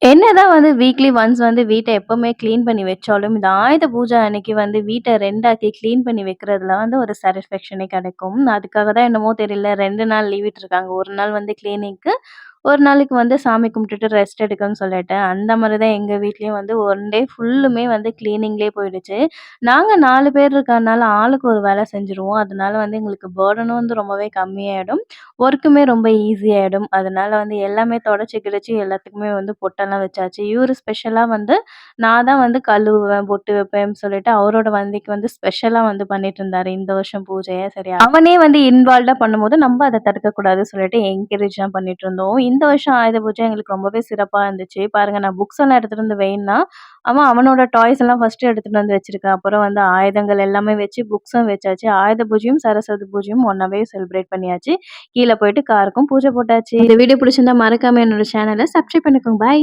என்னதான் weekly once வீட்ட எப்பவுமே கிளீன் பண்ணி வச்சாலும், இந்த ஆயுத பூஜை அன்னைக்கு வீட்ட 2 ஆக்கி கிளீன் பண்ணி வைக்கிறதுல ஒரு சாட்டிஸ்ஃபேக்ஷனே கிடைக்கும். அதுக்காக தான் என்னமோ தெரியல 2 நாள் லீவ் விட்டுருக்காங்க. 1 நாள் கிளீனிங்க்கு, 1 நாளைக்கு சாமி கும்பிட்டுட்டு ரெஸ்ட் எடுக்கன்னு சொல்லிட்டு, அந்த மாரி தான் எங்க வீட்லயும் 1 டே ஃபுல்லுமே கிளீனிங்லயே போயிடுச்சு. நாங்க 4 பேர் இருக்கறனால ஆளுக்கு ஒரு வேலை செஞ்சுருவோம். அதனால எங்களுக்கு பர்டனும் ரொம்பவே கம்மியாயிடும். ஒர்க்குமே ரொம்ப ஈஸி ஆயிடும். அதனால எல்லாமே தொடச்சு கிடச்சு எல்லாத்துக்குமே பொட்டெல்லாம் வச்சாச்சு. இவரு ஸ்பெஷலா நான் தான் கழுவுவேன், பொட்டு வைப்பேன்னு சொல்லிட்டு அவரோட வந்திக்கு ஸ்பெஷலா பண்ணிட்டு இருந்தாரு இந்த வருஷம் பூஜைய. சரி அவனே இன்வால்வ்டா பண்ணும்போது நம்ம அத தடுக்கக்கூடாதுன்னு சொல்லிட்டு என்கரேஜ் தான் பண்ணிட்டு இருந்தோம். இந்த வருஷம் ஆயுத பூஜை எங்களுக்கு ரொம்பவே சிறப்பா இருந்துச்சு. பாருங்க நான் புக்ஸ் எல்லாம் எடுத்துட்டு வந்து வைன்னா, அவன் அவனோட டாய்ஸ் எல்லாம் ஃபர்ஸ்ட் எடுத்துட்டு வந்து வச்சிருக்கான். அப்புறம் ஆயுதங்கள் எல்லாமே வச்சு புக்ஸும் வச்சாச்சு. ஆயுத பூஜையும், சரஸ்வதி பூஜையும் ஒண்ணாவே செலிப்ரேட் பண்ணியாச்சு. கீழ போயிட்டு காருக்கும் பூஜை போட்டாச்சு. இந்த வீடியோ பிடிச்சிருந்தா மறக்காம என்னோட சேனல சப்ஸ்கிரைப் பண்ணிக்கோங்க. பாய்.